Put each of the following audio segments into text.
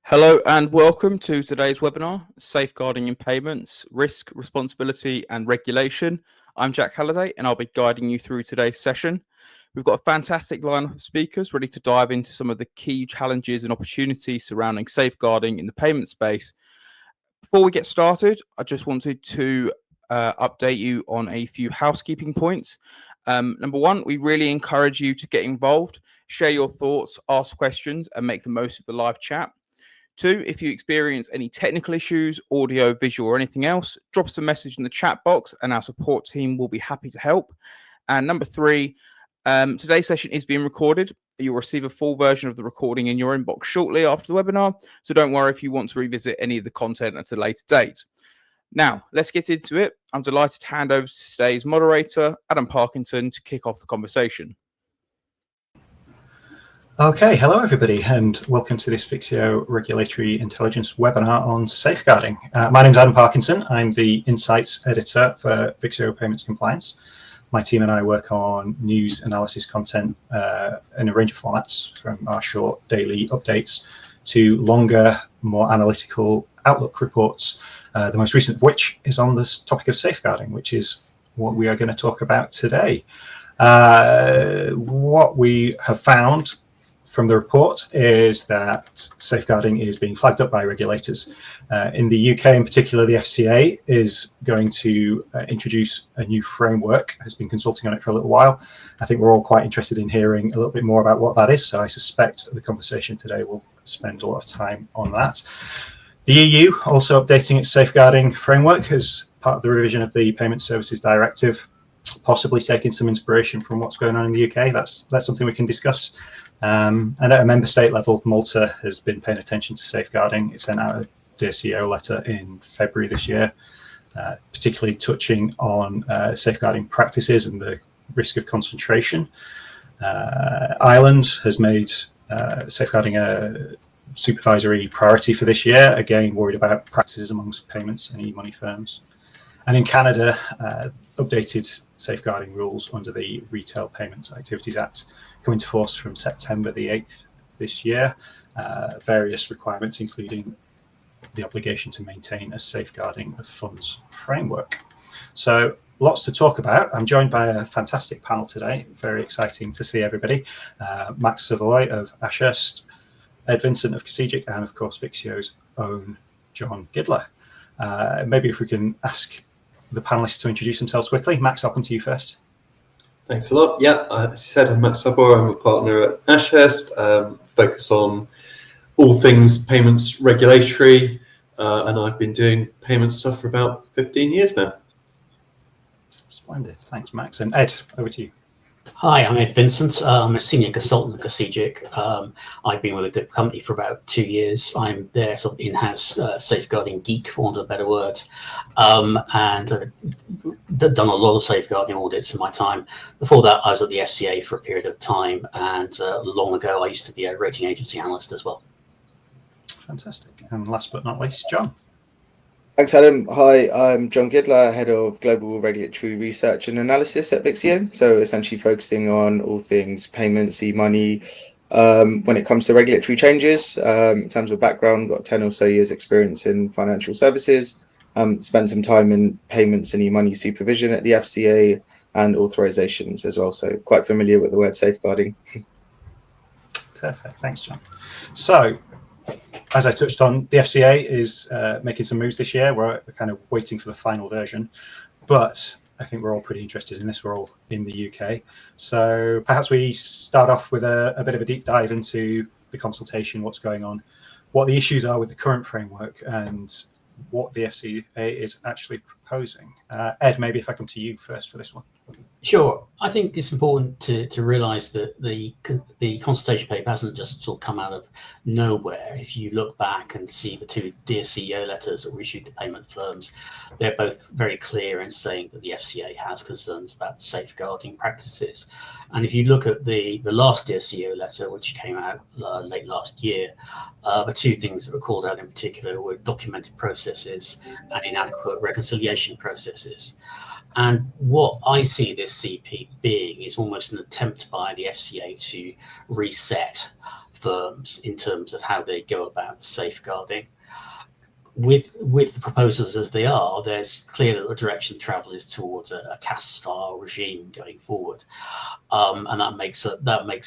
Hello and welcome to today's webinar, Safeguarding in Payments, Risk, Responsibility and Regulation. I'm Jack Halliday and I'll be guiding you through today's session. We've got a fantastic lineup of speakers ready to dive into some of the key challenges and opportunities surrounding safeguarding in the payment space. Before we get started, I just wanted to update you on a few housekeeping points. Number one, we really encourage you to get involved, share your thoughts, ask questions and make the most of the live chat. Two, if you experience any technical issues, audio, visual, or anything else, drop us a message in the chat box and our support team will be happy to help. And number three, today's session is being recorded. You'll receive a full version of the recording in your inbox shortly after the webinar, so don't worry if you want to revisit any of the content at a later date. Now, let's get into it. I'm delighted to hand over to today's moderator, Adam Parkinson, to kick off the conversation. Okay, hello everybody and welcome to this Vixio Regulatory Intelligence webinar on safeguarding. My name is Adam Parkinson. I'm the Insights Editor for Vixio Payments Compliance. My team and I work on news analysis content in a range of formats, from our short daily updates to longer, more analytical Outlook reports, the most recent of which is on this topic of safeguarding, which is what we are going to talk about today. What we have found from the report is that safeguarding is being flagged up by regulators. In the UK in particular, the FCA is going to introduce a new framework, has been consulting on it for a little while. I think we're all quite interested in hearing a little bit more about what that is, so I suspect that the conversation today will spend a lot of time on that. The EU also updating its safeguarding framework as part of the revision of the Payment Services Directive, possibly taking some inspiration from what's going on in the UK. That's something we can discuss. And at a member state level, Malta has been paying attention to safeguarding. It sent out a Dear CEO letter in February this year, particularly touching on safeguarding practices and the risk of concentration. Ireland has made safeguarding a supervisory priority for this year, again worried about practices amongst payments and e-money firms. And in Canada, updated safeguarding rules under the Retail Payments Activities Act come into force from September the 8th this year. Various requirements, including the obligation to maintain a safeguarding of funds framework. So lots to talk about. I'm joined by a fantastic panel today. Very exciting to see everybody. Max Savoy of Ashurst, Ed Vincent of Casigic, and of course Vixio's own John Gidler. Maybe if we can ask the panelists to introduce themselves quickly. Max, I'll come to you first. Thanks a lot. Yeah, as you said, I'm Max Savoy. I'm a partner at Ashurst, focus on all things payments regulatory, and I've been doing payment stuff for about 15 years now. Splendid. Thanks, Max. And Ed, over to you. Hi, I'm Ed Vincent. I'm a senior consultant at Casigic. I've been with the company for about 2 years. I'm their sort of in-house safeguarding geek, for want of a better word, and done a lot of safeguarding audits in my time. Before that, I was at the FCA for a period of time, and long ago, I used to be a rating agency analyst as well. Fantastic. And last but not least, John. Thanks, Adam. Hi, I'm John Gidler, Head of Global Regulatory Research and Analysis at Vixio. So essentially focusing on all things payments, e-money. When it comes to regulatory changes, in terms of background, got 10 or so years experience in financial services, spent some time in payments and e-money supervision at the FCA and authorizations as well. So quite familiar with the word safeguarding. Perfect. Thanks, John. So, as I touched on, the FCA is making some moves this year. We're kind of waiting for the final version, but I think we're all pretty interested in this. We're all in the UK. So perhaps we start off with a bit of a deep dive into the consultation, what's going on, what the issues are with the current framework, and what the FCA is actually proposing. Ed, maybe if I come to you first for this one. Sure. I think it's important to realise that the consultation paper hasn't just sort of come out of nowhere. If you look back and see the two Dear CEO letters that were issued to payment firms, they're both very clear in saying that the FCA has concerns about safeguarding practices. And if you look at the last Dear CEO letter, which came out late last year, the two things that were called out in particular were documented processes and inadequate reconciliation processes. And what I see this CP being is almost an attempt by the FCA to reset firms in terms of how they go about safeguarding. With the proposals as they are, there's clear that the direction of travel is towards a CAS-style regime going forward, and that makes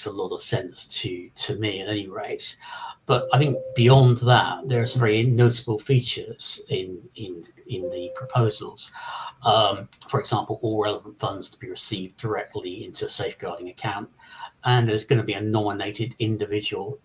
a lot of sense to me at any rate. But I think beyond that, there are some very notable features in the proposals. For example, all relevant funds to be received directly into a safeguarding account, and there's going to be a nominated individual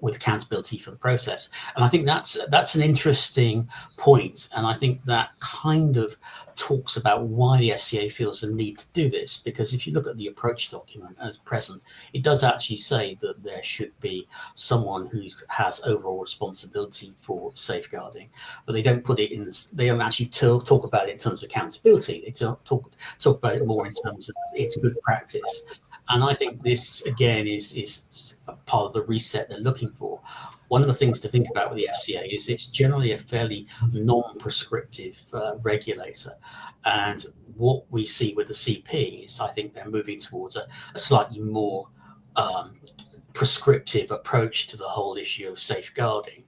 with accountability for the process. And I think that's an interesting point, and I think that kind of talks about why the FCA feels the need to do this, because if you look at the approach document as present, it does actually say that there should be someone who has overall responsibility for safeguarding, but they don't put it in this, they don't actually talk about it in terms of accountability. They talk about it more in terms of it's good practice. And I think this, again, is part of the reset they're looking for. One of the things to think about with the FCA is it's generally a fairly non-prescriptive regulator. And what we see with the CP is I think they're moving towards a slightly more prescriptive approach to the whole issue of safeguarding.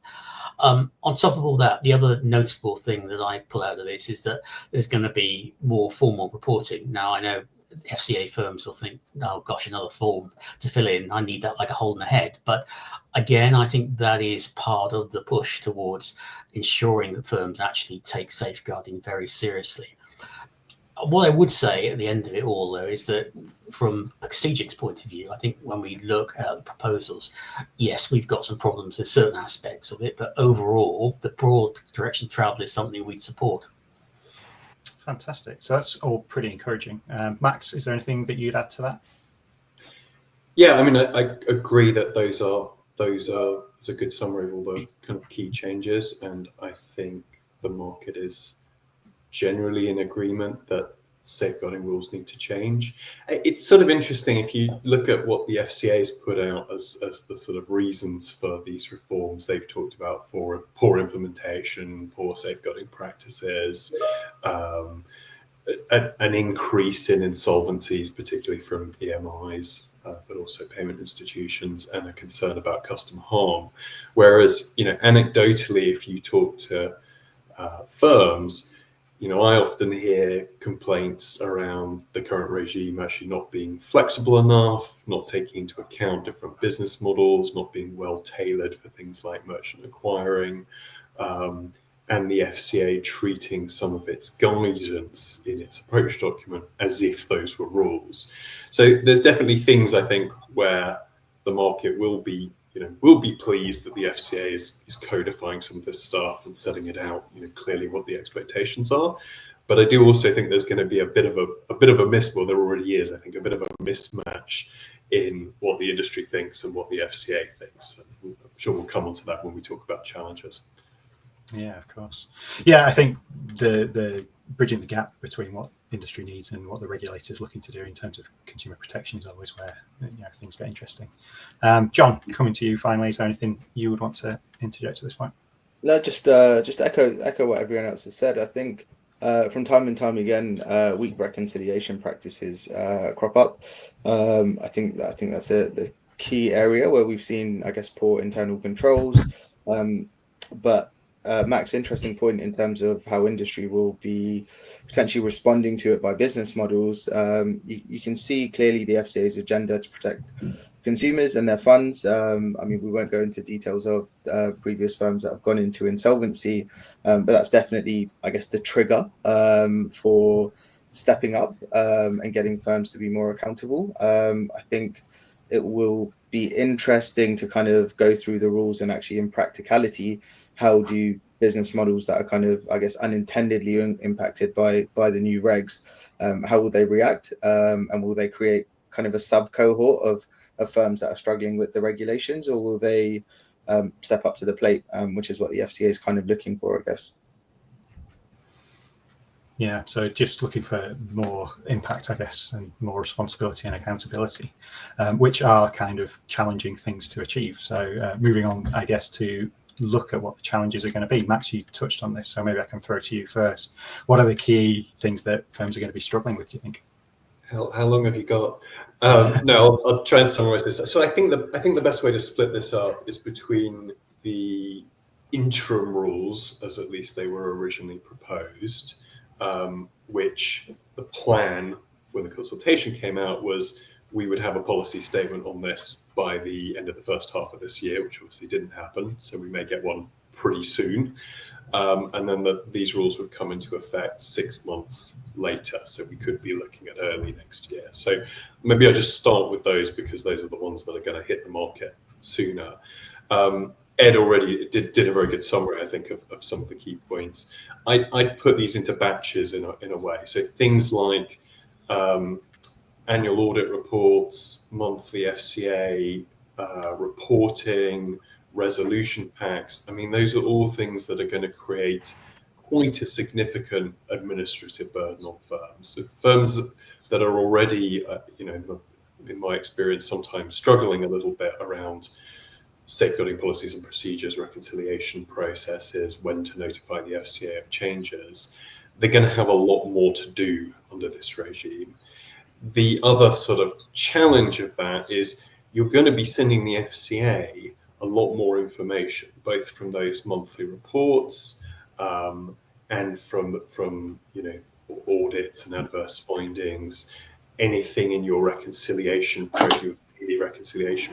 On top of all that, the other notable thing that I pull out of this is that there's going to be more formal reporting. Now, I know FCA firms will think, oh gosh, another form to fill in. I need that like a hole in the head. But again, I think that is part of the push towards ensuring that firms actually take safeguarding very seriously. What I would say at the end of it all, though, is that from Cegic's point of view, I think when we look at the proposals, yes, we've got some problems with certain aspects of it, but overall, the broad direction of travel is something we'd support. Fantastic. So that's all pretty encouraging. Max, is there anything that you'd add to that? Yeah, I mean, I agree that those are it's a good summary of all the kind of key changes, and I think the market is generally in agreement that safeguarding rules need to change. It's sort of interesting if you look at what the FCA has put out as the sort of reasons for these reforms. They've talked about poor implementation, poor safeguarding practices, an increase in insolvencies, particularly from EMIs, but also payment institutions, and a concern about customer harm. Whereas, anecdotally, if you talk to firms, I often hear complaints around the current regime actually not being flexible enough, not taking into account different business models, not being well tailored for things like merchant acquiring, and the FCA treating some of its guidance in its approach document as if those were rules. So there's definitely things, I think, where the market will be pleased that the FCA is codifying some of this stuff and setting it out, clearly what the expectations are. But I do also think there's going to be a bit of a there already is, I think, a bit of a mismatch in what the industry thinks and what the FCA thinks. And I'm sure we'll come onto that when we talk about challenges. Yeah, of course. Yeah, I think the bridging the gap between what industry needs and what the regulator is looking to do in terms of consumer protection is always where things get interesting. John, coming to you finally, is there anything you would want to interject at this point? No, just echo what everyone else has said. I think from time and time again, weak reconciliation practices crop up. I think that's the key area where we've seen, I guess, poor internal controls. But Max, interesting point in terms of how industry will be potentially responding to it by business models. You can see clearly the FCA's agenda to protect consumers and their funds. We won't go into details of previous firms that have gone into insolvency, but that's definitely, I guess, the trigger for stepping up and getting firms to be more accountable. I think it will be interesting to kind of go through the rules and actually in practicality, how do business models that are kind of, I guess, unintendedly impacted by the new regs, how will they react? And will they create kind of a sub cohort of firms that are struggling with the regulations, or will they step up to the plate, which is what the FCA is kind of looking for, I guess. Yeah, so just looking for more impact, I guess, and more responsibility and accountability, which are kind of challenging things to achieve. So moving on, I guess, to look at what the challenges are going to be. Max, you touched on this, so maybe I can throw to you first. What are the key things that firms are going to be struggling with, do you think? How long have you got? No, I'll try and summarize this. So I think the best way to split this up is between the interim rules, as at least they were originally proposed, which the plan when the consultation came out was we would have a policy statement on this by the end of the first half of this year, which obviously didn't happen. So we may get one pretty soon. And then these rules would come into effect 6 months later. So we could be looking at early next year. So maybe I'll just start with those because those are the ones that are going to hit the market sooner. Ed already did a very good summary, I think, of some of the key points. I'd put these into batches in a way. So things like annual audit reports, monthly FCA reporting, resolution packs. I mean, those are all things that are going to create quite a significant administrative burden on firms. So firms that are already, in my experience, sometimes struggling a little bit around safeguarding policies and procedures, reconciliation processes, when to notify the FCA of changes, they're going to have a lot more to do under this regime. The other sort of challenge of that is you're going to be sending the FCA a lot more information, both from those monthly reports and from audits and adverse findings, anything in your reconciliation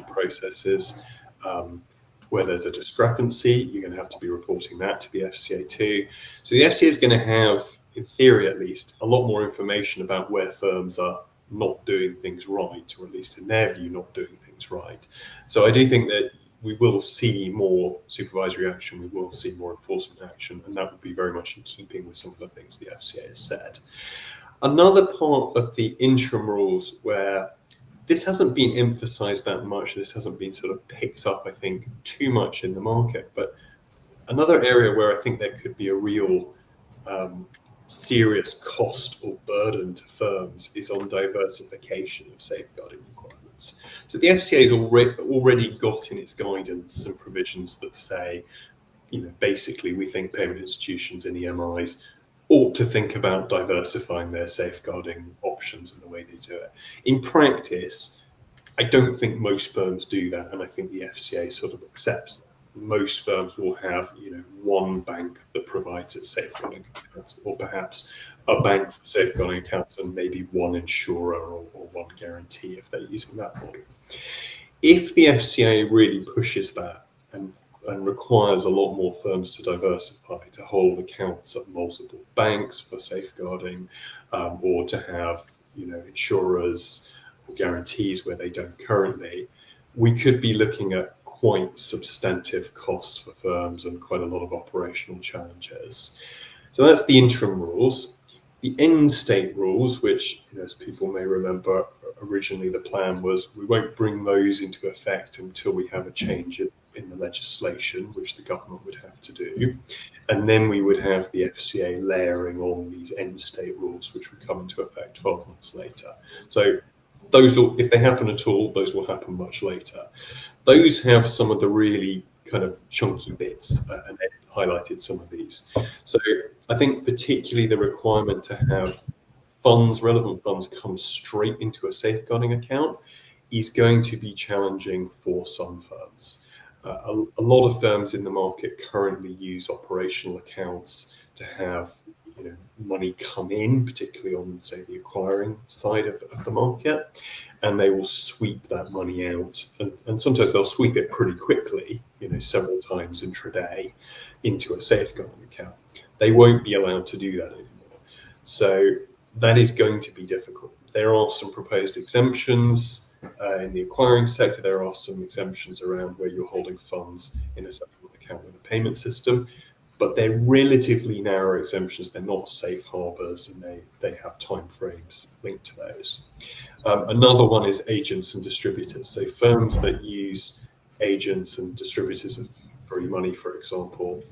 processes. Where there's a discrepancy, you're going to have to be reporting that to the FCA too. So the FCA is going to have, in theory at least, a lot more information about where firms are not doing things right, or at least in their view, not doing things right. So I do think that we will see more supervisory action, we will see more enforcement action, and that would be very much in keeping with some of the things the FCA has said. Another part of the interim rules where this hasn't been emphasized that much, this hasn't been sort of picked up, I think, too much in the market, but another area where I think there could be a real serious cost or burden to firms is on diversification of safeguarding requirements. So the FCA has already got in its guidance some provisions that say, basically we think payment institutions and EMIs ought to think about diversifying their safeguarding options and the way they do it. In practice, I don't think most firms do that, and I think the FCA sort of accepts that. Most firms will have, one bank that provides its safeguarding accounts, or perhaps a bank for safeguarding accounts and maybe one insurer or one guarantee if they're using that model. If the FCA really pushes that and requires a lot more firms to diversify, to hold accounts at multiple banks for safeguarding, or to have, insurers or guarantees where they don't currently, we could be looking at quite substantive costs for firms and quite a lot of operational challenges. So that's the interim rules. The end state rules, which, as people may remember, originally the plan was we won't bring those into effect until we have a change in the legislation, which the government would have to do. And then we would have the FCA layering on these end state rules, which would come into effect 12 months later. So those will, if they happen at all, those will happen much later. Those have some of the really kind of chunky bits, and Ed highlighted some of these. So I think particularly the requirement to have relevant funds come straight into a safeguarding account is going to be challenging for some firms. A lot of firms in the market currently use operational accounts to have money come in, particularly on, say, the acquiring side of the market, and they will sweep that money out, and sometimes they'll sweep it pretty quickly, several times intraday, into a safeguarding account. They won't be allowed to do that anymore. So that is going to be difficult. There are some proposed exemptions in the acquiring sector. There are some exemptions around where you're holding funds in a separate account with a payment system, but they're relatively narrow exemptions. They're not safe harbors, and they have time frames linked to those. Another one is agents and distributors. So firms that use agents and distributors of free money, for example,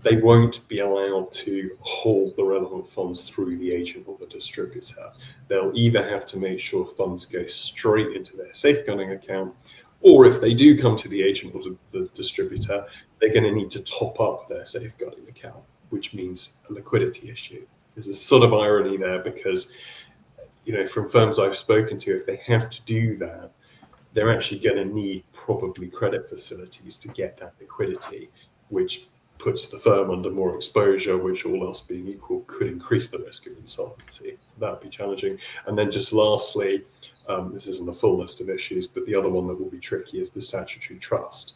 they won't be allowed to hold the relevant funds through the agent or the distributor. They'll either have to make sure funds go straight into their safeguarding account, or if they do come to the agent or the distributor, they're going to need to top up their safeguarding account, which means a liquidity issue. There's a sort of irony there because from firms I've spoken to, if they have to do that, they're actually going to need probably credit facilities to get that liquidity, which puts the firm under more exposure, which all else being equal could increase the risk of insolvency. That would be challenging. And then just lastly, this isn't a full list of issues, but the other one that will be tricky is the statutory trust.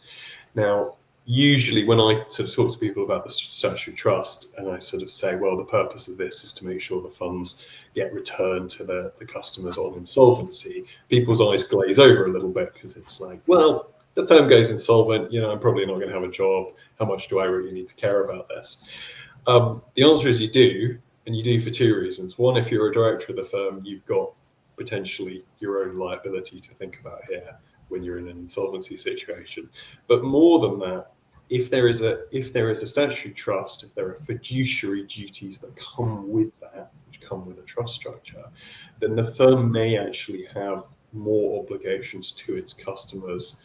Now, usually when I sort of talk to people about the statutory trust, and I sort of say, well, the purpose of this is to make sure the funds get returned to the customers on insolvency, people's eyes glaze over a little bit, because it's like, well, the firm goes insolvent, I'm probably not going to have a job. How much do I really need to care about this? The answer is you do, and you do for two reasons. One, if you're a director of the firm, you've got potentially your own liability to think about here when you're in an insolvency situation. But more than that, if there is a statutory trust, if there are fiduciary duties that come with that, which come with a trust structure, then the firm may actually have more obligations to its customers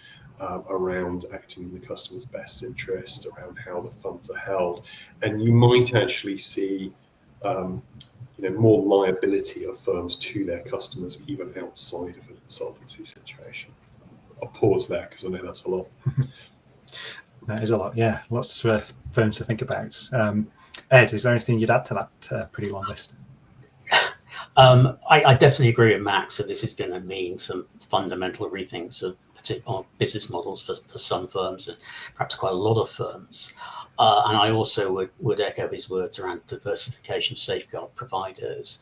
around acting in the customer's best interest, around how the funds are held, and you might actually see more liability of firms to their customers even outside of an insolvency situation. I'll pause there because I know that's a lot. That is a lot, yeah. Lots of firms to think about. Ed, is there anything you'd add to that pretty long list? I definitely agree with Max that this is going to mean some fundamental rethinks of particular business models for some firms and perhaps quite a lot of firms. And I also would echo his words around diversification safeguard providers.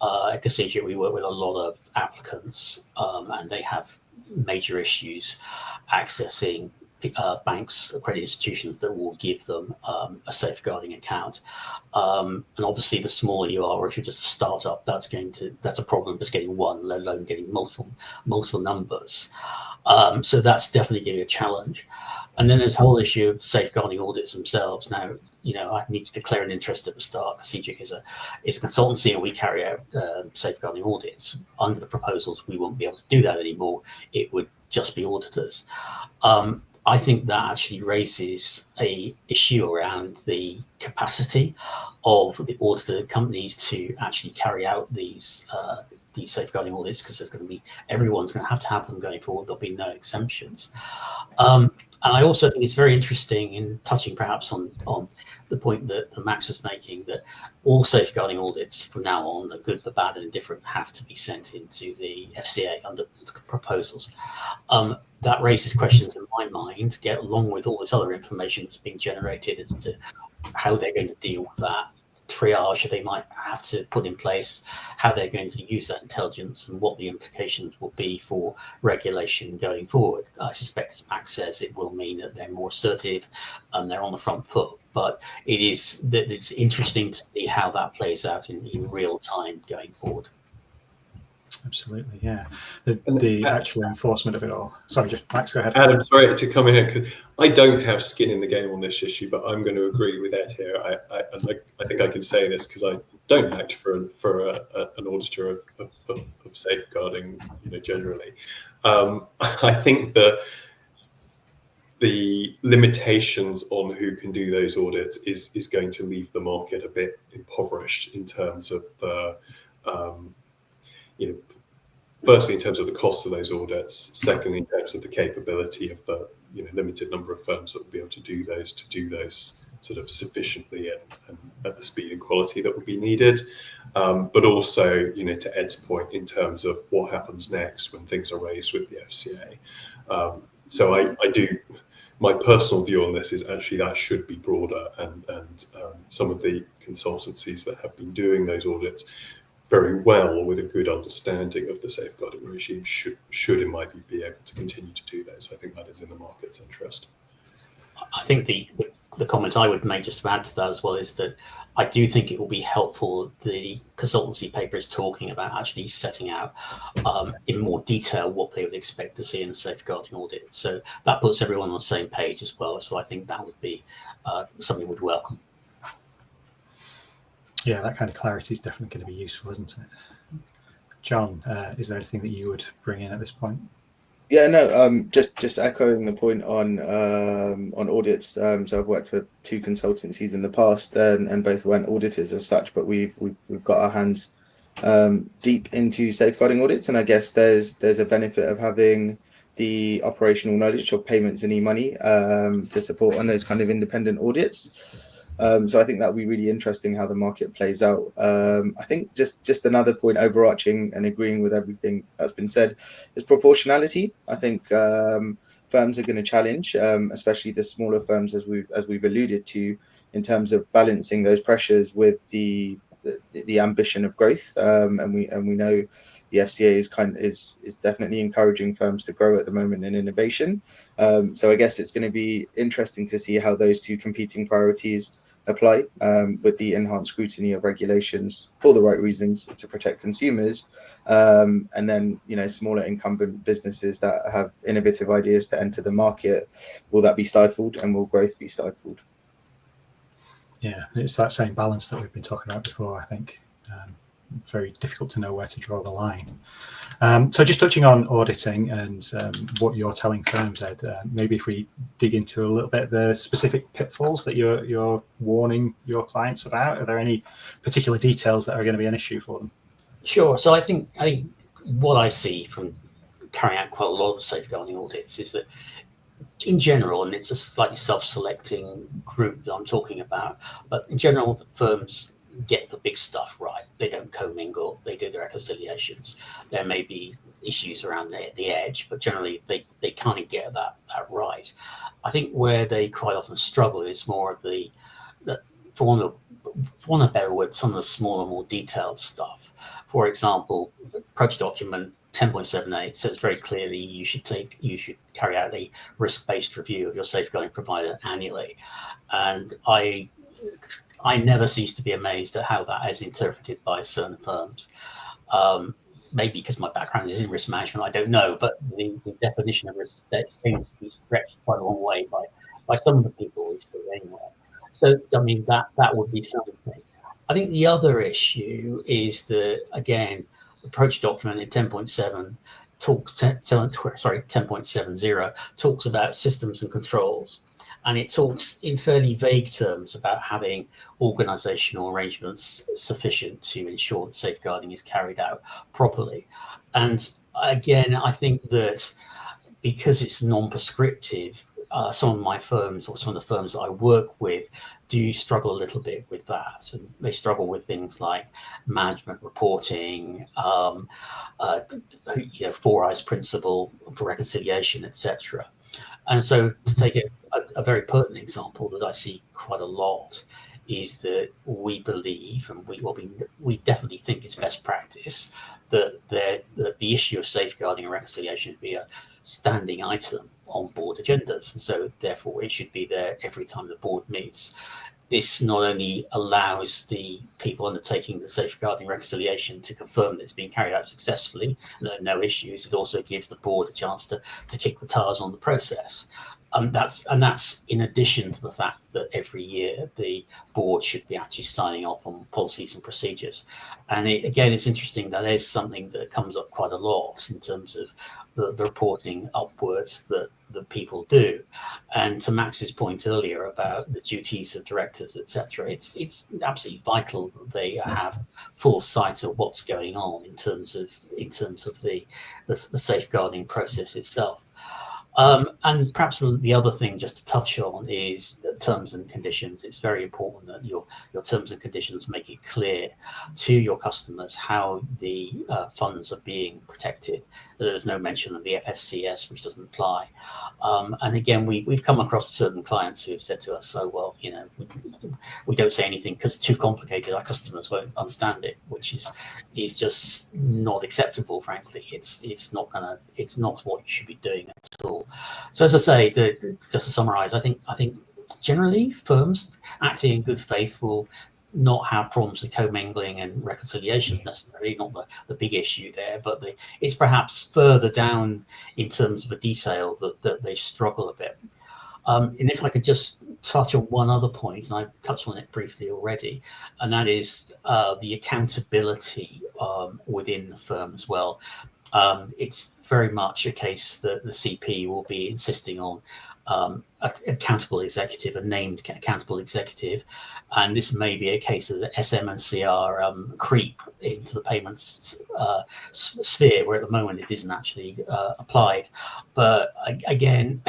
At Cassidia, we work with a lot of applicants and they have major issues accessing banks, credit institutions that will give them a safeguarding account. And obviously, the smaller you are, or if you're just a startup, that's a problem just getting one, let alone getting multiple numbers. So that's definitely going to be a challenge. And then there's the whole issue of safeguarding audits themselves. Now, I need to declare an interest at the start. CGIC is a consultancy, and we carry out safeguarding audits. Under the proposals, we won't be able to do that anymore. It would just be auditors. I think that actually raises a issue around the capacity of the audited companies to actually carry out these safeguarding audits, because everyone's going to have them going forward. There'll be no exemptions. And I also think it's very interesting in touching perhaps on the point that Max is making, that all safeguarding audits from now on, the good, the bad, and indifferent, have to be sent into the FCA under the proposals. That raises questions in my mind, along with all this other information that's being generated, as to how they're going to deal with that triage they might have to put in place, how they're going to use that intelligence, and what the implications will be for regulation going forward. I suspect, as Max says, it will mean that they're more assertive and they're on the front foot. But it's interesting to see how that plays out in real time going forward. Absolutely, yeah. The actual enforcement of it all. Sorry, just Max, go ahead. Adam, sorry to come in here, because I don't have skin in the game on this issue, but I'm going to agree with Ed here. I think I can say this because I don't act for an auditor of safeguarding, generally. I think that the limitations on who can do those audits is going to leave the market a bit impoverished in terms of the firstly, in terms of the cost of those audits. Secondly, in terms of the capability of the limited number of firms that will be able to do those sort of sufficiently and at the speed and quality that would be needed. But also, to Ed's point, in terms of what happens next when things are raised with the FCA. So I do. My personal view on this is actually that should be broader, and some of the consultancies that have been doing those audits very well, with a good understanding of the safeguarding regime, should, in my view, be able to continue to do those. I think that is in the market's interest. I think the comment I would make, just to add to that as well, is that I do think it will be helpful. The consultancy paper is talking about actually setting out in more detail what they would expect to see in a safeguarding audit. So that puts everyone on the same page as well. So I think that would be something we'd welcome. Yeah, that kind of clarity is definitely going to be useful, isn't it? John, is there anything that you would bring in at this point? Yeah, no, just echoing the point on audits. So I've worked for two consultancies in the past, and both weren't auditors as such, but we've got our hands deep into safeguarding audits, and I guess there's a benefit of having the operational knowledge of payments and e-money to support on those kind of independent audits. So I think that would be really interesting how the market plays out. I think just another point overarching and agreeing with everything that's been said is proportionality. I think firms are going to challenge, especially the smaller firms, as we've alluded to, in terms of balancing those pressures with the ambition of growth. And we know the FCA is definitely encouraging firms to grow at the moment in innovation. So I guess it's going to be interesting to see how those two competing priorities apply with the enhanced scrutiny of regulations for the right reasons to protect consumers, and then smaller incumbent businesses that have innovative ideas to enter the market. Will that be stifled, and will growth be stifled? Yeah, it's that same balance that we've been talking about before, I think. Very difficult to know where to draw the line. So just touching on auditing and what you're telling firms, Ed, maybe if we dig into a little bit the specific pitfalls that you're warning your clients about. Are there any particular details that are going to be an issue for them? Sure. So I think what I see from carrying out quite a lot of safeguarding audits is that in general, and it's a slightly self-selecting group that I'm talking about, but in general, the firms get the big stuff right. They don't commingle, they do the reconciliations. There may be issues around the edge, but generally they kind of get that right. I think where they quite often struggle is more of the for want of a better word, some of the smaller, more detailed stuff. For example, approach document 10.78 says very clearly you should carry out a risk-based review of your safeguarding provider annually, and I never cease to be amazed at how that is interpreted by certain firms. Maybe because my background is in risk management, I don't know, but the definition of risk seems to be stretched quite a long way by some of the people we see anyway. So, I mean, that would be something. I think the other issue is that, again, approach document in 10.7 10.70 talks about systems and controls. And it talks in fairly vague terms about having organizational arrangements sufficient to ensure that safeguarding is carried out properly. And again, I think that because it's non-prescriptive, some of my firms or some of the firms that I work with do struggle a little bit with that. And they struggle with things like management reporting, 4I's principle for reconciliation, etc. And so to take a very pertinent example that I see quite a lot is that we believe, and we definitely think it's best practice, that the issue of safeguarding and reconciliation should be a standing item on board agendas. And so therefore it should be there every time the board meets. This not only allows the people undertaking the safeguarding reconciliation to confirm that it's being carried out successfully and there are no issues, it also gives the board a chance to kick the tires on the process. That's in addition to the fact that every year the board should be actually signing off on policies and procedures. And again, it's interesting that there's something that comes up quite a lot in terms of the reporting upwards that people do. And to Max's point earlier about the duties of directors, etc., it's absolutely vital that they have full sight of what's going on in terms of the safeguarding process itself. And perhaps the other thing just to touch on is terms and conditions. It's very important that your terms and conditions make it clear to your customers how the funds are being protected. There's no mention of the FSCS, which doesn't apply. And again, we've come across certain clients who have said to us, "Oh, well, we don't say anything because it's too complicated. Our customers won't understand it," which is just not acceptable. Frankly, it's not what you should be doing at all. So as I say, just to summarize, I think generally firms acting in good faith will not have problems with commingling and reconciliations necessarily, not the big issue there, but it's perhaps further down in terms of the detail that they struggle a bit. And if I could just touch on one other point, and I touched on it briefly already, and that is the accountability within the firm as well. It's very much a case that the CP will be insisting on accountable executive, a named accountable executive, and this may be a case of SM and CR creep into the payments sphere, where at the moment it isn't actually applied. But again,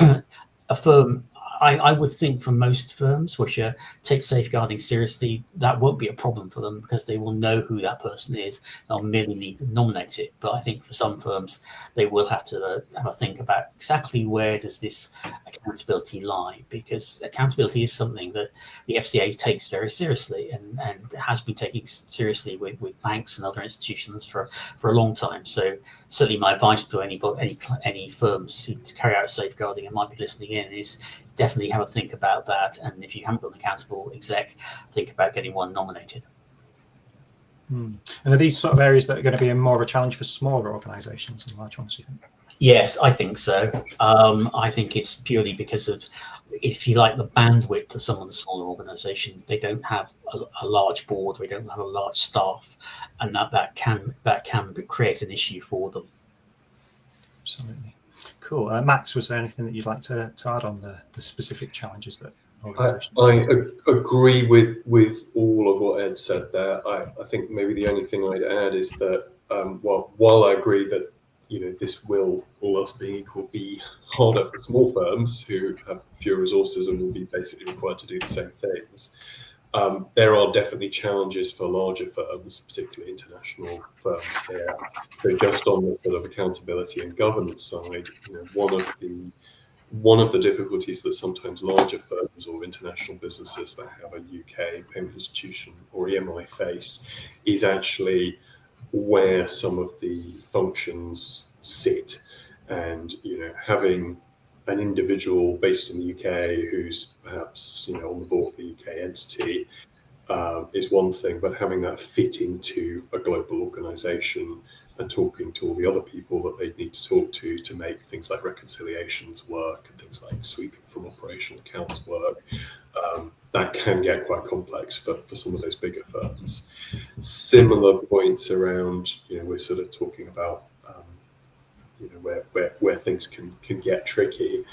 a firm, I would think for most firms which take safeguarding seriously, that won't be a problem for them because they will know who that person is. They'll merely need to nominate it. But I think for some firms, they will have to have a think about exactly where does this accountability lie, because accountability is something that the FCA takes very seriously and has been taking seriously with banks and other institutions for a long time. So certainly my advice to any firms who carry out safeguarding and might be listening in is definitely have a think about that, and if you haven't got an accountable exec, think about getting one nominated. And are these sort of areas that are going to be more of a challenge for smaller organisations than large ones, do you think? Yes, I think so. I think it's purely because of, if you like, the bandwidth of some of the smaller organisations. They don't have a large board, they don't have a large staff, and that can create an issue for them. Absolutely. Cool. Max, was there anything that you'd like to add on the specific challenges that organisations? I agree with all of what Ed said there. I think maybe the only thing I'd add is that while I agree that this will, all else being equal, be harder for small firms who have fewer resources and will be basically required to do the same things, there are definitely challenges for larger firms, particularly international firms here. So just on the sort of accountability and governance side, one of the difficulties that sometimes larger firms or international businesses that have a UK payment institution or EMI face is actually where some of the functions sit, and having an individual based in the UK who's perhaps on the board of the UK entity is one thing, but having that fit into a global organisation and talking to all the other people that they need to talk to make things like reconciliations work and things like sweeping from operational accounts work, that can get quite complex for some of those bigger firms. Similar points around, we're sort of talking about where things can get tricky.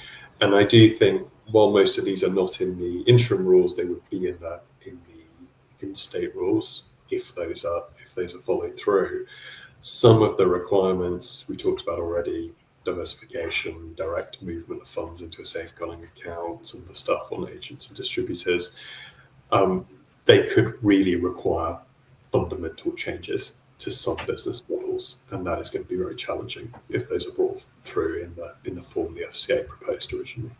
And I do think while most of these are not in the interim rules, they would be in the in-state rules if those are followed through. Some of the requirements we talked about already, diversification, direct movement of funds into a safeguarding account, some of the stuff on agents and distributors, they could really require fundamental changes to some business models, and that is going to be very challenging if those are brought through in the form the FCA proposed originally.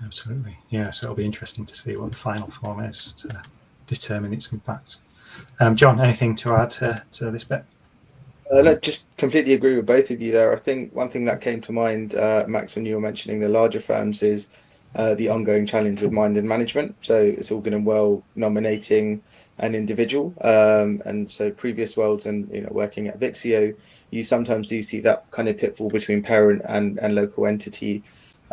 Absolutely, yeah. So it'll be interesting to see what the final form is to determine its impact. John, anything to add to this bit? No, just completely agree with both of you there. I think one thing that came to mind, Max, when you were mentioning the larger firms, is the ongoing challenge with mind and management. So it's all good and well nominating an individual, and so previous worlds and working at Vixio, you sometimes do see that kind of pitfall between parent and local entity,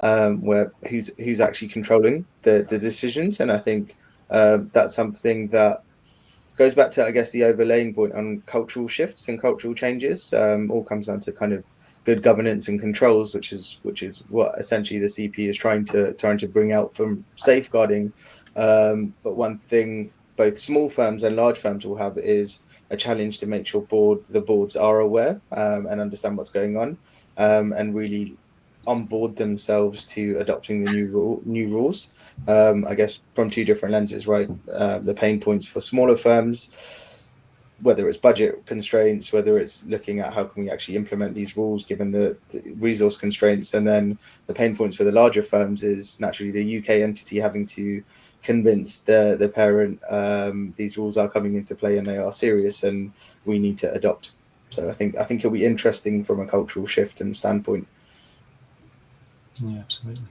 where who's actually controlling the decisions. And I think that's something that goes back to, I guess, the overlaying point on cultural shifts and cultural changes. All comes down to kind of good governance and controls, which is what essentially the CP is trying to bring out from safeguarding. But one thing both small firms and large firms will have is a challenge to make sure the boards are aware and understand what's going on, and really onboard themselves to adopting the new rules. I guess from two different lenses, right? The pain points for smaller firms, whether it's budget constraints, whether it's looking at how can we actually implement these rules given the resource constraints, and then the pain points for the larger firms is naturally the UK entity having to convince the parent these rules are coming into play and they are serious and we need to adopt. So I think it'll be interesting from a cultural shift and standpoint. Yeah, absolutely.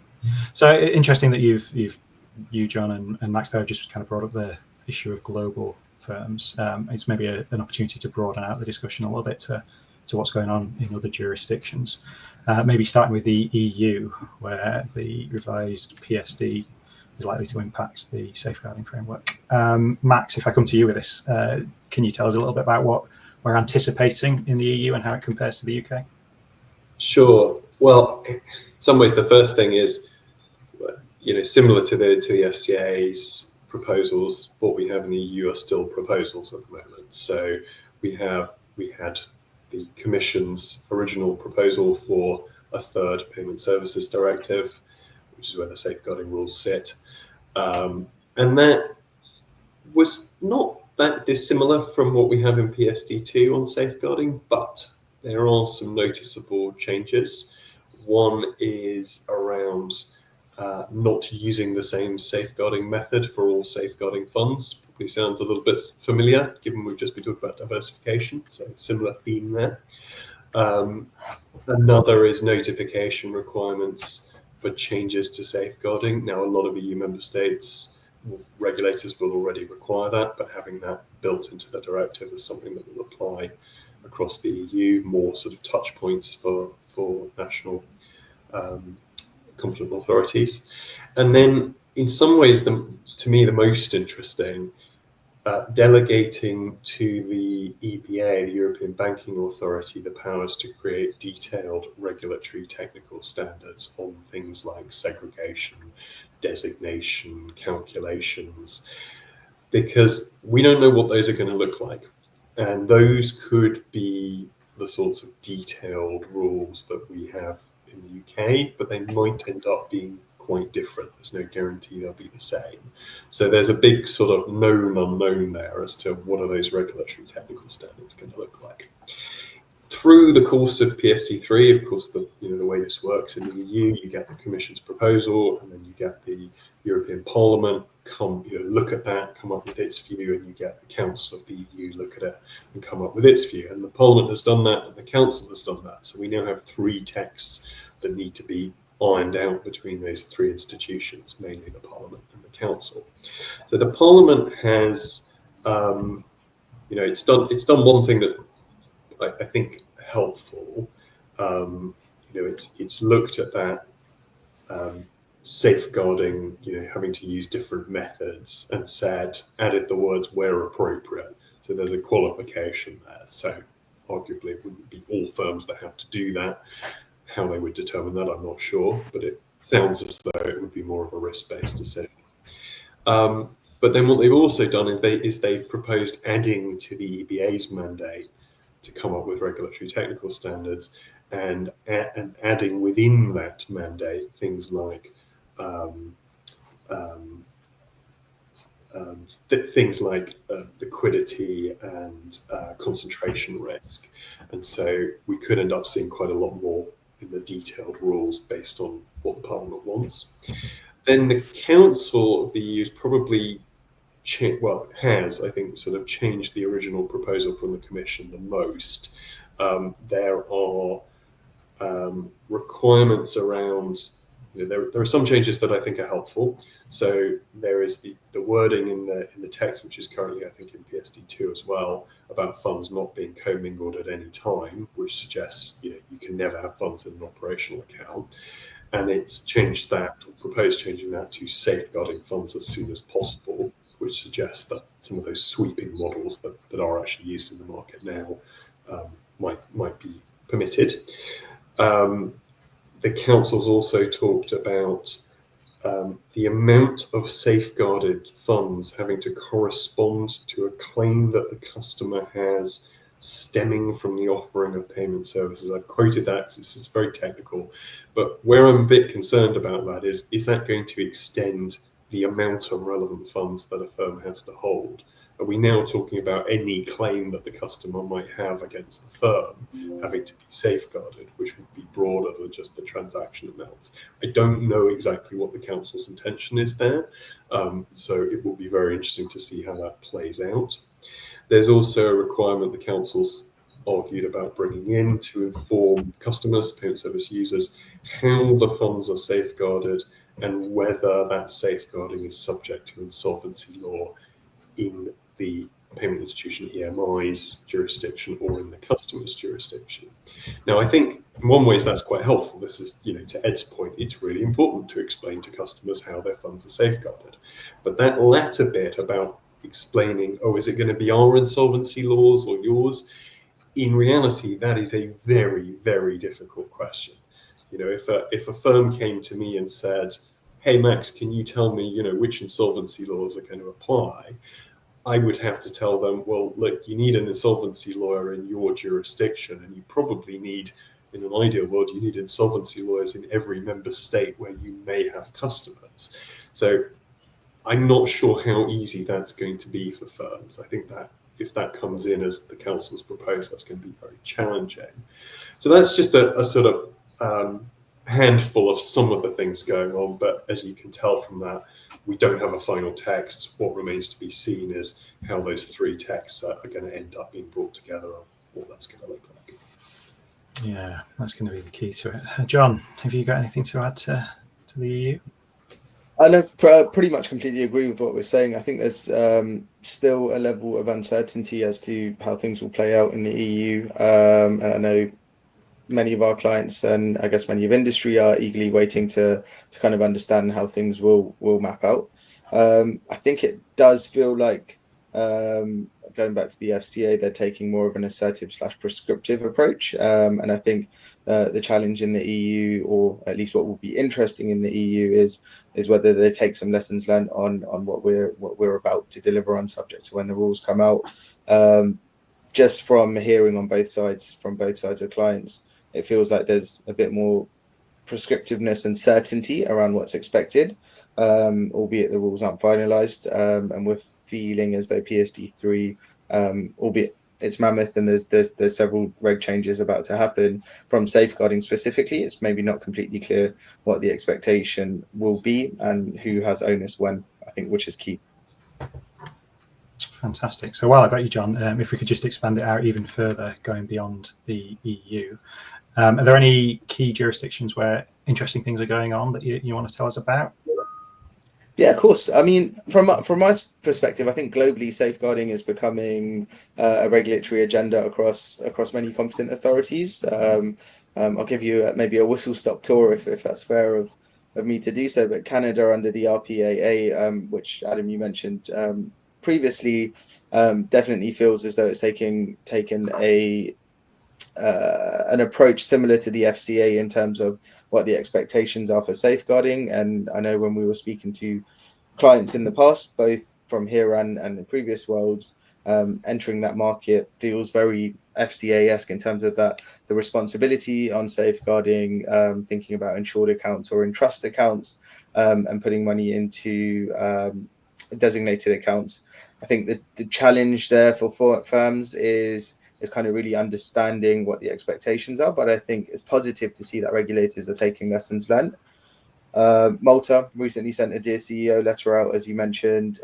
So interesting that you, John, and Max there just kind of brought up the issue of global firms. It's maybe an opportunity to broaden out the discussion a little bit to what's going on in other jurisdictions. Maybe starting with the EU, where the revised PSD is likely to impact the safeguarding framework. Max, if I come to you with this, can you tell us a little bit about what we're anticipating in the EU and how it compares to the UK? Sure. Well, in some ways, the first thing is similar to the FCA's proposals, what we have in the EU are still proposals at the moment. So we had the Commission's original proposal for a third payment services directive, which is where the safeguarding rules sit, and that was not that dissimilar from what we have in PSD2 on safeguarding, but there are some noticeable changes. One is around not using the same safeguarding method for all safeguarding funds. Probably sounds a little bit familiar, given we've just been talking about diversification, so similar theme there. Another is notification requirements for changes to safeguarding. Now, a lot of EU member states, regulators will already require that, but having that built into the directive is something that will apply across the EU, more sort of touch points for national competent authorities. And then in some ways, to me, the most interesting, delegating to the EBA, the European Banking Authority, the powers to create detailed regulatory technical standards on things like segregation, designation, calculations, because we don't know what those are going to look like. And those could be the sorts of detailed rules that we have in the UK, but they might end up being quite different. There's no guarantee they'll be the same. So there's a big sort of known unknown there as to what are those regulatory technical standards going to look like. Through the course of PSD3, of course, the way this works in the EU, you get the Commission's proposal, and then you get the European Parliament look at that, come up with its view, and you get the Council of the EU look at it and come up with its view. And the Parliament has done that, and the Council has done that. So we now have three texts that need to be ironed out between those three institutions, mainly the Parliament and the Council. So the Parliament has, it's done one thing that I think helpful. It's looked at that safeguarding, having to use different methods, and added the words where appropriate. So there's a qualification there. So arguably it wouldn't be all firms that have to do that. How they would determine that, I'm not sure, but it sounds as though it would be more of a risk-based decision. But then what they've also done is they've proposed adding to the EBA's mandate to come up with regulatory technical standards, and adding within that mandate things like liquidity and concentration risk. And so we could end up seeing quite a lot more in the detailed rules based on what the Parliament wants. Then the Council of the EU is probably has, I think, sort of changed the original proposal from the Commission the most. There are requirements around, there are some changes that I think are helpful. So there is the wording in the text, which is currently, I think, in PSD2 as well, about funds not being commingled at any time, which suggests you can never have funds in an operational account. And it's changed that, or proposed changing that, to safeguarding funds as soon as possible, which suggests that some of those sweeping models that are actually used in the market now might be permitted. The Council's also talked about the amount of safeguarded funds having to correspond to a claim that the customer has stemming from the offering of payment services. I've quoted that because this is very technical, but where I'm a bit concerned about that is that going to extend the amount of relevant funds that a firm has to hold? Are we now talking about any claim that the customer might have against the firm having to be safeguarded, which would be broader than just the transaction amounts? I don't know exactly what the Council's intention is there, so it will be very interesting to see how that plays out. There's also a requirement the Council's argued about bringing in to inform customers, payment service users, how the funds are safeguarded and whether that safeguarding is subject to insolvency law in the payment institution EMI's jurisdiction or in the customer's jurisdiction. Now, I think in one way that's quite helpful. This is, to Ed's point, it's really important to explain to customers how their funds are safeguarded. But that latter bit about explaining, is it going to be our insolvency laws or yours? In reality, that is a very, very difficult question. If a firm came to me and said, hey Max, can you tell me, which insolvency laws are going to apply? I would have to tell them, well, look, you need an insolvency lawyer in your jurisdiction, and you probably need, in an ideal world, you need insolvency lawyers in every member state where you may have customers. So I'm not sure how easy that's going to be for firms. I think that if that comes in as the council's proposed, that's going to be very challenging. So that's just a sort of handful of some of the things going on. But as you can tell from that, we don't have a final text. What remains to be seen is how those three texts are going to end up being brought together, or what that's going to look like. Yeah, that's going to be the key to it. John, have you got anything to add to the EU? I know, pretty much completely agree with what we're saying. I think there's still a level of uncertainty as to how things will play out in the EU. And I know many of our clients, and I guess many of industry, are eagerly waiting to kind of understand how things will map out. I think it does feel like, going back to the FCA, they're taking more of an assertive/prescriptive approach. And I think the challenge in the EU, or at least what will be interesting in the EU, is whether they take some lessons learned on what we're about to deliver on, subject to when the rules come out. Just from hearing on both sides, from both sides of clients, it feels like there's a bit more prescriptiveness and certainty around what's expected, albeit the rules aren't finalized. And we're feeling as though PSD3, albeit it's mammoth and there's several reg changes about to happen, from safeguarding specifically, it's maybe not completely clear what the expectation will be and who has onus when, I think, which is key. Fantastic. So while I got you, John, if we could just expand it out even further, going beyond the EU, are there any key jurisdictions where interesting things are going on that you want to tell us about? Yeah, of course. I mean, from my perspective, I think globally safeguarding is becoming a regulatory agenda across many competent authorities. I'll give you maybe a whistle-stop tour if that's fair of me to do so. But Canada, under the RPAA, which Adam, you mentioned previously, definitely feels as though it's taken an approach similar to the FCA in terms of what the expectations are for safeguarding. And I know when we were speaking to clients in the past, both from here and in previous worlds, entering that market feels very FCA-esque in terms of that the responsibility on safeguarding, thinking about insured accounts or in trust accounts, and putting money into designated accounts. I think that the challenge there for firms is kind of really understanding what the expectations are. But I think it's positive to see that regulators are taking lessons learned. Malta recently sent a Dear CEO letter out, as you mentioned,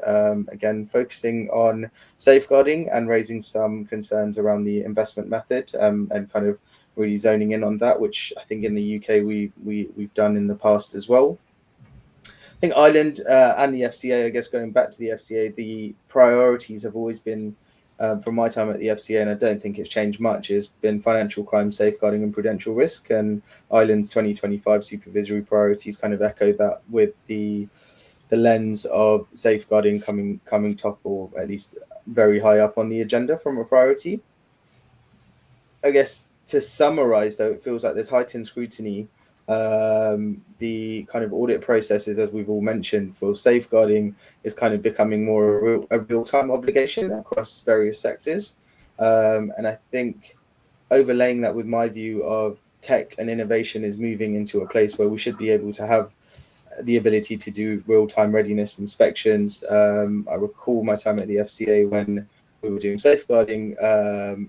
again, focusing on safeguarding and raising some concerns around the investment method, and kind of really zoning in on that, which I think in the UK we've done in the past as well. I think Ireland and the FCA, I guess going back to the FCA, the priorities have always been, from my time at the FCA, and I don't think it's changed much, has been financial crime safeguarding and prudential risk. And Ireland's 2025 supervisory priorities kind of echo that, with the lens of safeguarding coming top, or at least very high up on the agenda from a priority. I guess to summarize, though, it feels like there's heightened scrutiny. The kind of audit processes, as we've all mentioned, for safeguarding is kind of becoming more a real-time obligation across various sectors. And I think overlaying that with my view of tech and innovation is moving into a place where we should be able to have the ability to do real-time readiness inspections. I recall my time at the FCA when we were doing safeguarding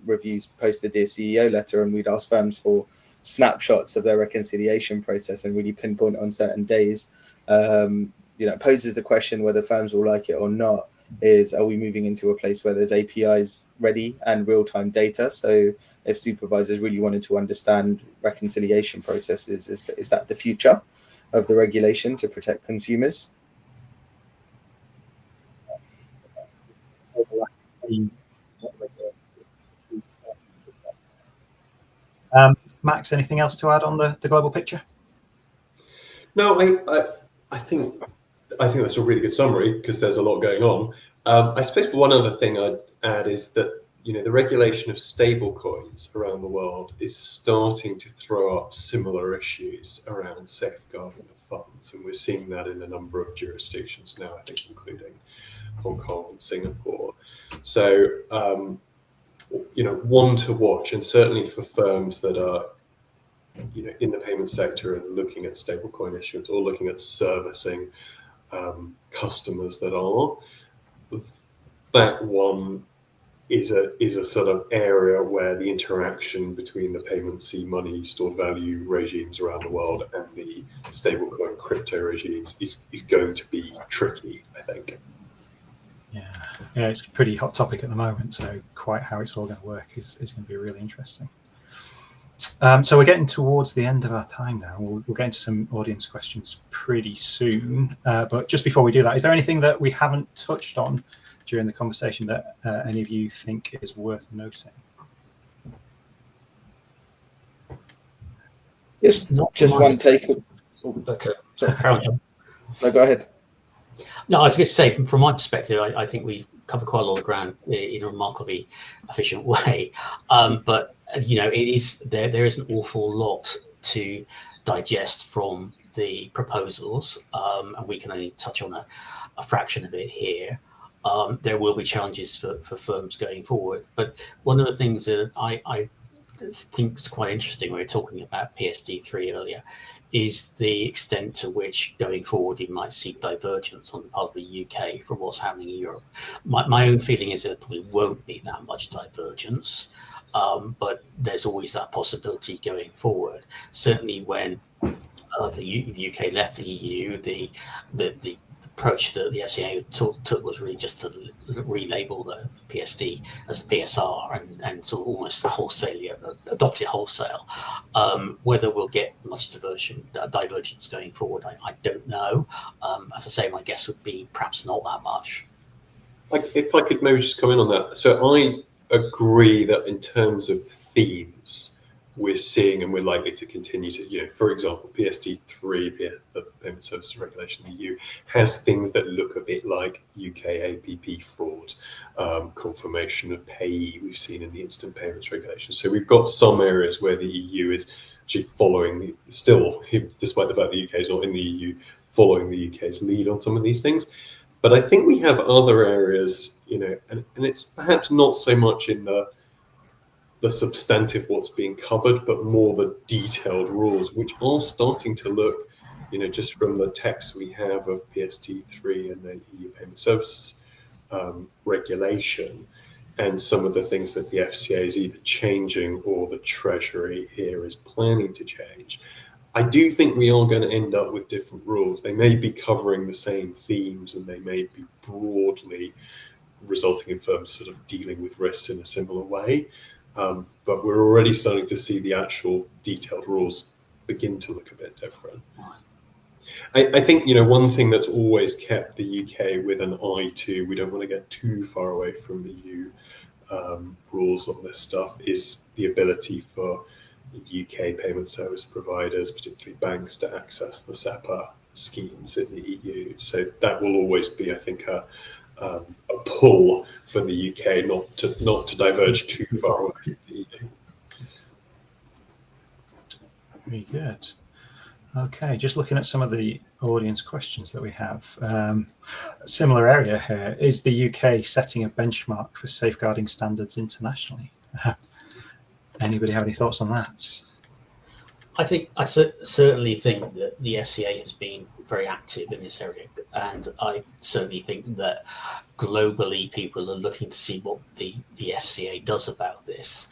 reviews post the Dear CEO letter, and we'd ask firms for snapshots of their reconciliation process and really pinpoint on certain days. It poses the question whether firms will like it or not, is are we moving into a place where there's APIs ready and real-time data? So if supervisors really wanted to understand reconciliation processes, is that the future of the regulation to protect consumers? Max, anything else to add on the global picture? No, I think that's a really good summary, because there's a lot going on. I suppose one other thing I'd add is that the regulation of stable coins around the world is starting to throw up similar issues around safeguarding of funds, and we're seeing that in a number of jurisdictions now, I think, including Hong Kong and Singapore. So, one to watch, and certainly for firms that are, in the payment sector and looking at stablecoin issuance or looking at servicing customers that are, that one is a sort of area where the interaction between the payment money stored value regimes around the world and the stablecoin crypto regimes is going to be tricky, I think. Yeah, it's a pretty hot topic at the moment, so quite how it's all going to work is going to be really interesting. So we're getting towards the end of our time now. We'll get into some audience questions pretty soon. But just before we do that, is there anything that we haven't touched on during the conversation that any of you think is worth noting? Yes, just one take. Sorry. No, go ahead. No, I was going to say, from my perspective, I think we've covered quite a lot of ground in a remarkably efficient way. But it is there is an awful lot to digest from the proposals, and we can only touch on a fraction of it here. There will be challenges for firms going forward, but one of the things that I think is quite interesting when we were talking about PSD3 earlier is the extent to which going forward you might see divergence on the part of the UK from what's happening in Europe. My own feeling is that there probably won't be that much divergence, but there's always that possibility going forward. Certainly when the UK left the EU, the approach that the FCA took was really just to relabel the PSD as a PSR and sort of almost adopt it wholesale. Whether we'll get much divergence going forward, I don't know. As I say, my guess would be perhaps not that much. If I could maybe just come in on that. So I agree that in terms of themes, we're seeing and we're likely to continue to, for example, PSD3, the Payment Services Regulation in the EU, has things that look a bit like UK APP fraud, confirmation of payee we've seen in the Instant Payments Regulation. So we've got some areas where the EU is actually following, still, despite the fact the UK is not in the EU, following the UK's lead on some of these things. But I think we have other areas, and it's perhaps not so much in the substantive what's being covered, but more the detailed rules, which are starting to look, just from the text we have of PSD3 and the EU Payment Services Regulation, and some of the things that the FCA is either changing or the Treasury here is planning to change. I do think we are going to end up with different rules. They may be covering the same themes and they may be broadly resulting in firms sort of dealing with risks in a similar way. But we're already starting to see the actual detailed rules begin to look a bit different. I think, one thing that's always kept the UK with an eye to, we don't want to get too far away from the EU rules on this stuff, is the ability for UK payment service providers, particularly banks, to access the SEPA schemes in the EU. So that will always be, I think, a pull for the UK not to diverge too far away from the EU. Very good. Okay, just looking at some of the audience questions that we have. A similar area here. Is the UK setting a benchmark for safeguarding standards internationally? Anybody have any thoughts on that? I certainly think that the FCA has been very active in this area, and I certainly think that globally people are looking to see what the FCA does about this.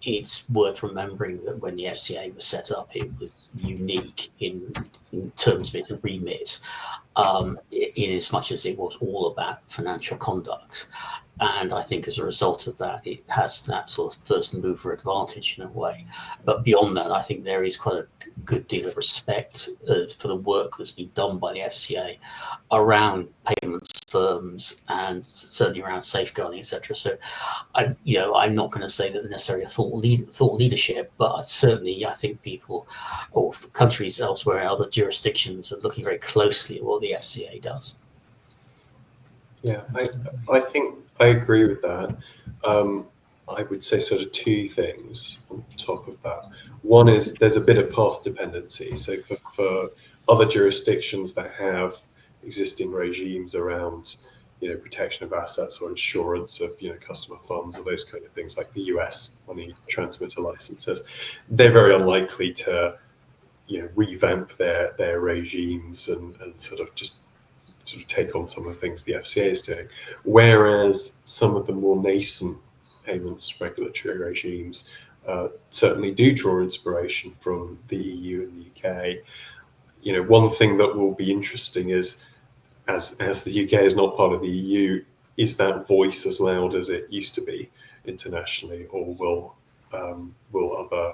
It's worth remembering that when the FCA was set up, it was unique in terms of its remit, in as much as it was all about financial conduct. And I think as a result of that, it has that sort of first mover advantage in a way. But beyond that, I think there is quite a good deal of respect for the work that's been done by the FCA around payments firms and certainly around safeguarding, etc. So, I'm not going to say that necessarily a thought leadership, but certainly I think people or countries elsewhere, other jurisdictions, are looking very closely at what the FCA does. Yeah, I think I agree with that. I would say sort of two things on top of that. One is there's a bit of path dependency. So for other jurisdictions that have existing regimes around, protection of assets or insurance of, customer funds or those kind of things, like the US money transmitter licenses, they're very unlikely to, revamp their regimes and sort of take on some of the things the FCA is doing. Whereas some of the more nascent payments regulatory regimes certainly do draw inspiration from the EU and the UK. One thing that will be interesting is, as the UK is not part of the EU, is that voice as loud as it used to be internationally, or will other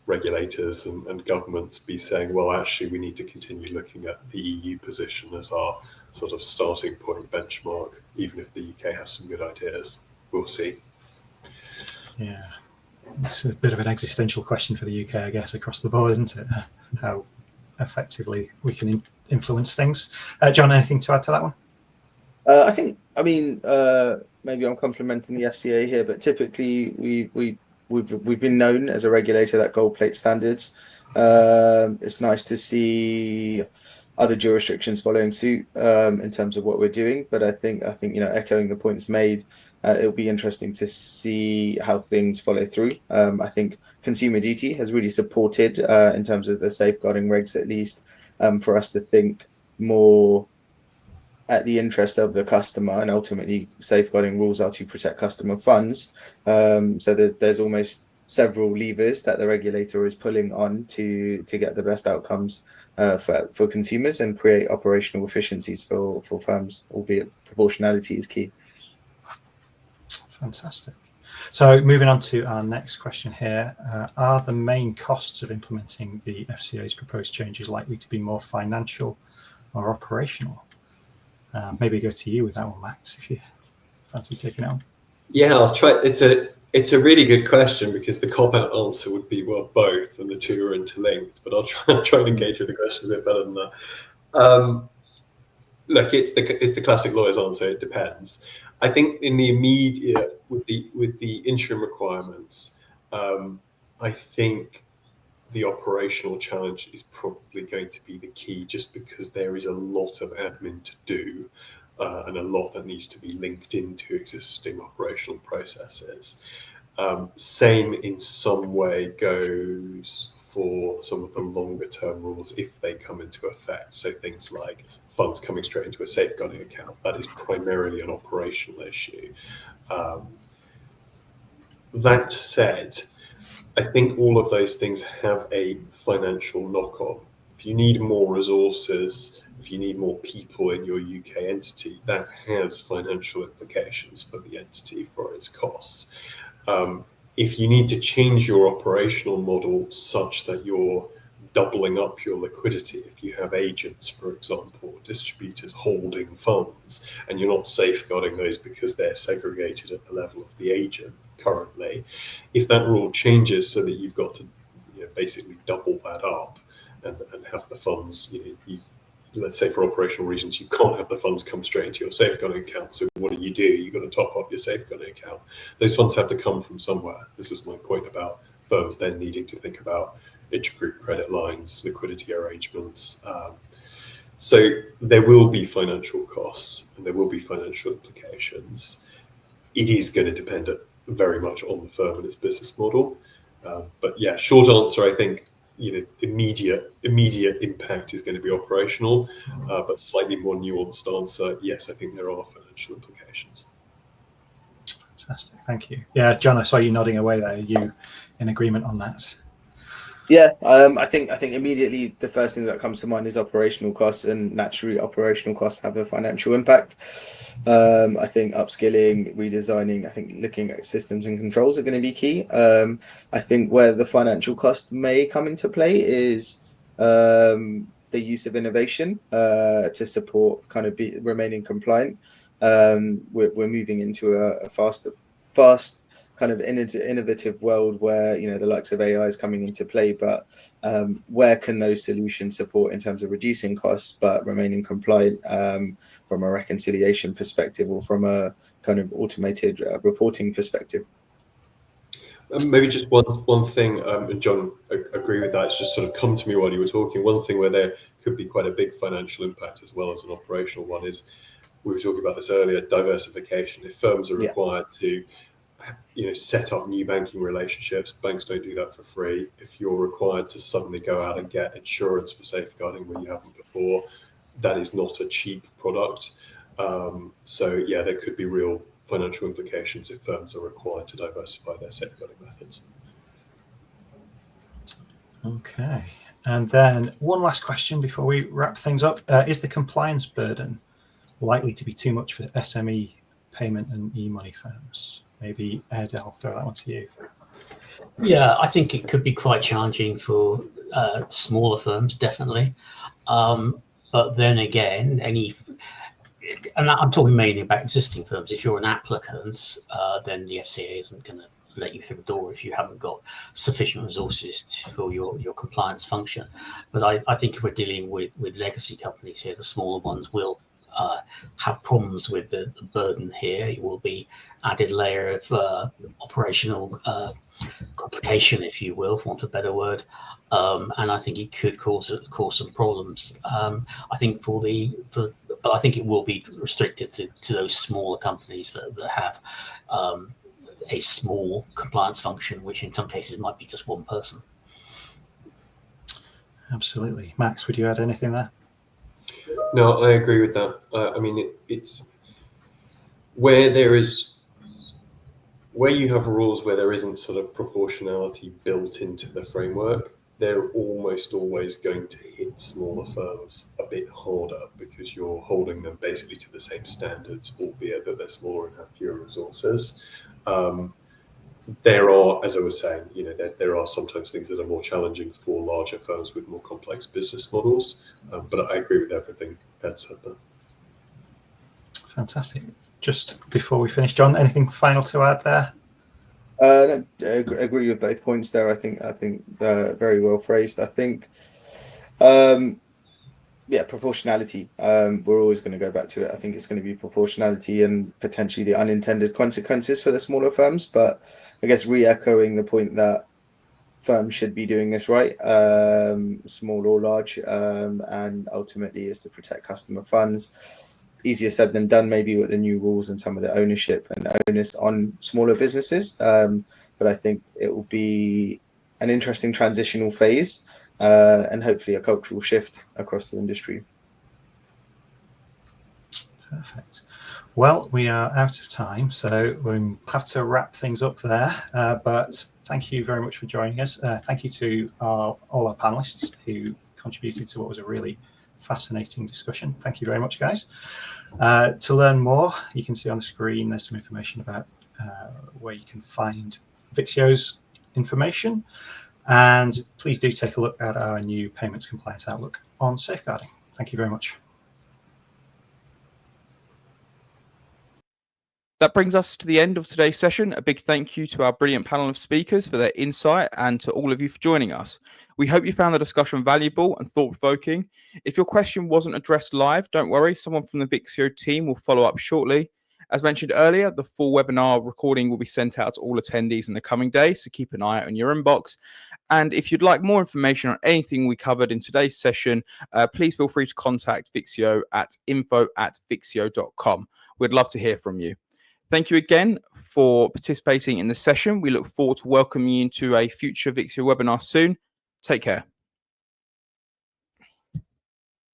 regulators and governments be saying, well, actually, we need to continue looking at the EU position as our sort of starting point benchmark, even if the UK has some good ideas? We'll see. Yeah, it's a bit of an existential question for the UK, I guess, across the board, isn't it? How effectively we can influence things. John, anything to add to that one? I mean, maybe I'm complimenting the FCA here, but typically we've been known as a regulator that gold plate standards. It's nice to see other jurisdictions following suit in terms of what we're doing. But I think echoing the points made, it'll be interesting to see how things follow through. I think Consumer Duty has really supported in terms of the safeguarding regs, at least, for us to think more at the interest of the customer, and ultimately safeguarding rules are to protect customer funds. So there's almost several levers that the regulator is pulling on to get the best outcomes for consumers and create operational efficiencies for firms, albeit proportionality is key. Fantastic. So moving on to our next question here, are the main costs of implementing the FCA's proposed changes likely to be more financial or operational? Maybe go to you with that one, Max, if you fancy taking it on. Yeah, I'll try. It's a really good question, because the cop-out answer would be, well, both, and the two are interlinked. But I'll try and engage with the question a bit better than that. Look, it's the classic lawyer's answer. It depends. I think in the immediate, with the interim requirements, I think the operational challenge is probably going to be the key, just because there is a lot of admin to do and a lot that needs to be linked into existing operational processes. Same in some way goes for some of the longer term rules if they come into effect. So things like funds coming straight into a safeguarding account, that is primarily an operational issue. That said, I think all of those things have a financial knock-on. If you need more resources, if you need more people in your UK entity, that has financial implications for the entity, for its costs. If you need to change your operational model such that you're doubling up your liquidity, if you have agents, for example, distributors holding funds, and you're not safeguarding those because they're segregated at the level of the agent currently, if that rule changes so that you've got to basically double that up and have the funds, let's say for operational reasons, you can't have the funds come straight into your safeguarding account. So what do? You've got to top up your safeguarding account. Those funds have to come from somewhere. This was my point about firms then needing to think about intergroup credit lines, liquidity arrangements. So there will be financial costs and there will be financial implications. It is going to depend very much on the firm and its business model. But yeah, short answer, I think, immediate impact is going to be operational, but slightly more nuanced answer, yes, I think there are financial implications. Fantastic, thank you. Yeah, John, I saw you nodding away there. Are you in agreement on that? Yeah, I think immediately the first thing that comes to mind is operational costs, and naturally operational costs have a financial impact. I think upskilling, redesigning, I think looking at systems and controls are going to be key. I think where the financial cost may come into play is the use of innovation to support kind of remaining compliant. We're moving into a fast kind of innovative world where the likes of AI is coming into play, but where can those solutions support in terms of reducing costs but remaining compliant from a reconciliation perspective or from a kind of automated reporting perspective? Maybe just one thing, and John, agree with that. It's just sort of come to me while you were talking. One thing where there could be quite a big financial impact as well as an operational one. Is we were talking about this earlier, diversification. If firms are required to set up new banking relationships, banks don't do that for free. If you're required to suddenly go out and get insurance for safeguarding when you haven't before, that is not a cheap product. So yeah, there could be real financial implications if firms are required to diversify their safeguarding methods. Okay, and then one last question before we wrap things up. Is the compliance burden likely to be too much for SME payment and e-money firms? Maybe Ed, I'll throw that one to you. Yeah, I think it could be quite challenging for smaller firms, definitely. But then again, and I'm talking mainly about existing firms. If you're an applicant, then the FCA isn't going to let you through the door if you haven't got sufficient resources for your compliance function. But I think if we're dealing with legacy companies here, the smaller ones will have problems with the burden here. It will be added layer of operational complication, if you will, for want of a better word. And I think it could cause some problems. I think but I think it will be restricted to those smaller companies that have a small compliance function, which in some cases might be just one person. Absolutely. Max, would you add anything there? No, I agree with that. I mean, it's where you have rules where there isn't sort of proportionality built into the framework, they're almost always going to hit smaller firms a bit harder because you're holding them basically to the same standards, albeit that they're smaller and have fewer resources. There are, as I was saying, there are sometimes things that are more challenging for larger firms with more complex business models. But I agree with everything Ed said there. Fantastic. Just before we finish, John, anything final to add there? No, I agree with both points there. I think very well phrased. I think, proportionality. We're always going to go back to it. I think it's going to be proportionality and potentially the unintended consequences for the smaller firms. But I guess re-echoing the point that firms should be doing this right, small or large, and ultimately is to protect customer funds. Easier said than done, maybe with the new rules and some of the ownership and onus on smaller businesses. But I think it will be an interesting transitional phase and hopefully a cultural shift across the industry. Perfect. Well, we are out of time, so we'll have to wrap things up there. But thank you very much for joining us. Thank you to all our panelists who contributed to what was a really fascinating discussion. Thank you very much, guys. To learn more, you can see on the screen there's some information about where you can find Vixio's information. And please do take a look at our new Payments Compliance Outlook on safeguarding. Thank you very much. That brings us to the end of today's session. A big thank you to our brilliant panel of speakers for their insight and to all of you for joining us. We hope you found the discussion valuable and thought-provoking. If your question wasn't addressed live, don't worry, someone from the Vixio team will follow up shortly. As mentioned earlier, the full webinar recording will be sent out to all attendees in the coming days, so keep an eye out on your inbox. And if you'd like more information on anything we covered in today's session, please feel free to contact Vixio at info@vixio.com. We'd love to hear from you. Thank you again for participating in the session. We look forward to welcoming you into a future Vixio webinar soon. Take care.